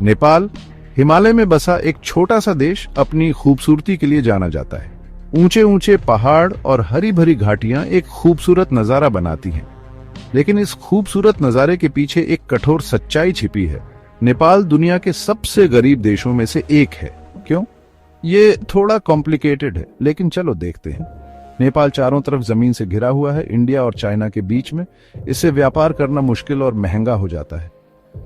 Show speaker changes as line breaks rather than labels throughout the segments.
नेपाल हिमालय में बसा एक छोटा सा देश अपनी खूबसूरती के लिए जाना जाता है। ऊंचे ऊंचे पहाड़ और हरी भरी घाटियां एक खूबसूरत नजारा बनाती हैं, लेकिन इस खूबसूरत नजारे के पीछे एक कठोर सच्चाई छिपी है। नेपाल दुनिया के सबसे गरीब देशों में से एक है। क्यों? ये थोड़ा कॉम्प्लिकेटेड है, लेकिन चलो देखते हैं। नेपाल चारों तरफ जमीन से घिरा हुआ है, इंडिया और चाइना के बीच में। इससे व्यापार करना मुश्किल और महंगा हो जाता है।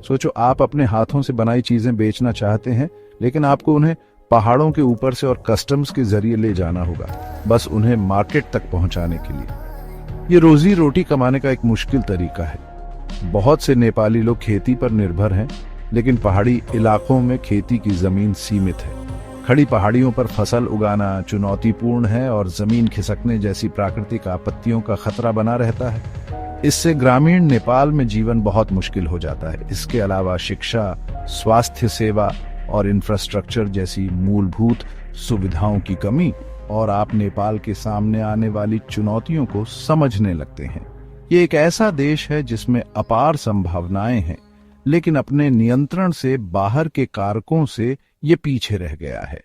सोचो, आप अपने हाथों से बनाई चीजें बेचना चाहते हैं, लेकिन आपको उन्हें पहाड़ों के ऊपर से और कस्टम्स के जरिए ले जाना होगा, बस उन्हें मार्केट तक पहुंचाने के लिए। ये रोजी रोटी कमाने का एक मुश्किल तरीका है। बहुत से नेपाली लोग खेती पर निर्भर हैं, लेकिन पहाड़ी इलाकों में खेती की जमीन सीमित है। खड़ी पहाड़ियों पर फसल उगाना चुनौतीपूर्ण है और जमीन खिसकने जैसी प्राकृतिक आपत्तियों का खतरा बना रहता है। इससे ग्रामीण नेपाल में जीवन बहुत मुश्किल हो जाता है। इसके अलावा शिक्षा, स्वास्थ्य सेवा और इंफ्रास्ट्रक्चर जैसी मूलभूत सुविधाओं की कमी, और आप नेपाल के सामने आने वाली चुनौतियों को समझने लगते हैं। ये एक ऐसा देश है जिसमें अपार संभावनाएं हैं, लेकिन अपने नियंत्रण से बाहर के कारकों से ये पीछे रह गया है।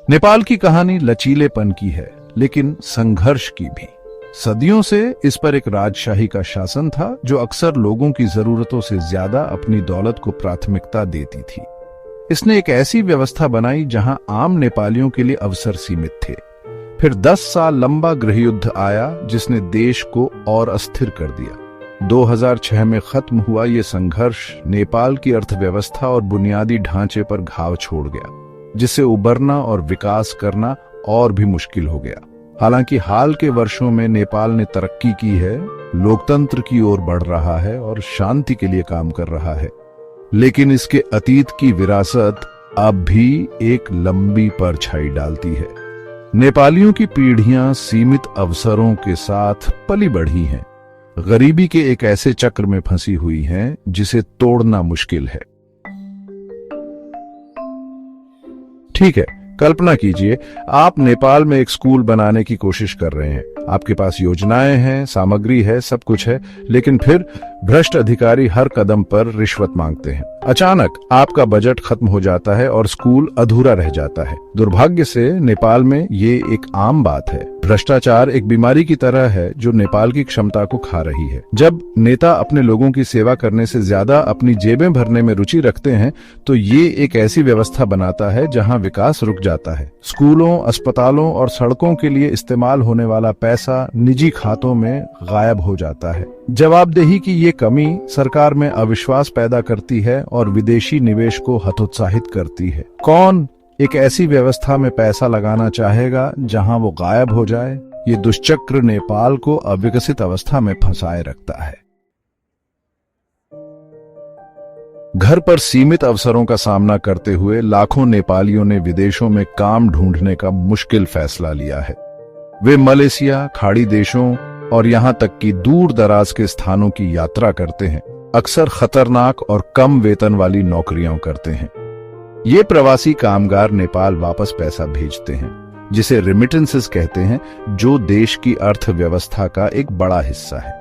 नेपाल की कहानी लचीलेपन की है, लेकिन संघर्ष की भी। सदियों से इस पर एक राजशाही का शासन था, जो अक्सर लोगों की जरूरतों से ज्यादा अपनी दौलत को प्राथमिकता देती थी। इसने एक ऐसी व्यवस्था बनाई जहां आम नेपालियों के लिए अवसर सीमित थे। फिर 10 साल लंबा गृहयुद्ध आया, जिसने देश को और अस्थिर कर दिया। 2006 में खत्म हुआ ये संघर्ष नेपाल की अर्थव्यवस्था और बुनियादी ढांचे पर घाव छोड़ गया, जिससे उबरना और विकास करना और भी मुश्किल हो गया। हालांकि हाल के वर्षों में नेपाल ने तरक्की की है, लोकतंत्र की ओर बढ़ रहा है और शांति के लिए काम कर रहा है, लेकिन इसके अतीत की विरासत अब भी एक लंबी परछाई डालती है। नेपालियों की पीढ़ियां सीमित अवसरों के साथ पली बढ़ी हैं, गरीबी के एक ऐसे चक्र में फंसी हुई हैं जिसे तोड़ना मुश्किल है। ठीक है, कल्पना कीजिए आप नेपाल में एक स्कूल बनाने की कोशिश कर रहे हैं। आपके पास योजनाएं हैं, सामग्री है, सब कुछ है, लेकिन फिर भ्रष्ट अधिकारी हर कदम पर रिश्वत मांगते हैं। अचानक आपका बजट खत्म हो जाता है और स्कूल अधूरा रह जाता है। दुर्भाग्य से नेपाल में ये एक आम बात है। भ्रष्टाचार एक बीमारी की तरह है जो नेपाल की क्षमता को खा रही है। जब नेता अपने लोगों की सेवा करने से ज्यादा अपनी जेबें भरने में रुचि रखते हैं, तो ये एक ऐसी व्यवस्था बनाता है जहां विकास रुक जाता है। स्कूलों, अस्पतालों और सड़कों के लिए इस्तेमाल होने वाला पैसा निजी खातों में गायब हो जाता है। जवाबदेही की ये कमी सरकार में अविश्वास पैदा करती है और विदेशी निवेश को हतोत्साहित करती है। कौन एक ऐसी व्यवस्था में पैसा लगाना चाहेगा जहां वो गायब हो जाए? ये दुष्चक्र नेपाल को अविकसित अवस्था में फंसाए रखता है। घर पर सीमित अवसरों का सामना करते हुए लाखों नेपालियों ने विदेशों में काम ढूंढने का मुश्किल फैसला लिया है। वे मलेशिया, खाड़ी देशों और यहां तक कि दूर दराज के स्थानों की यात्रा करते हैं। अक्सर खतरनाक और कम वेतन वाली नौकरियां करते हैं। ये प्रवासी कामगार नेपाल वापस पैसा भेजते हैं, जिसे रेमिटेंसेस कहते हैं, जो देश की अर्थव्यवस्था का एक बड़ा हिस्सा है।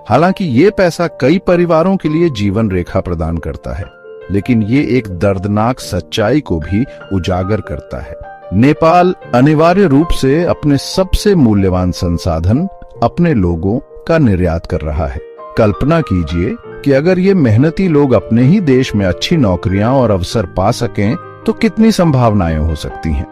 हालांकि ये पैसा कई परिवारों के लिए जीवन रेखा प्रदान करता है, लेकिन ये एक दर्दनाक सच्चाई को भी उजागर करता है। नेपाल अनिवार्य रूप से अपने सबसे मूल्यवान संसाधन, अपने लोगों का निर्यात कर रहा है। कल्पना कीजिए कि अगर ये मेहनती लोग अपने ही देश में अच्छी नौकरियां और अवसर पा सकें, तो कितनी संभावनाएं हो सकती हैं।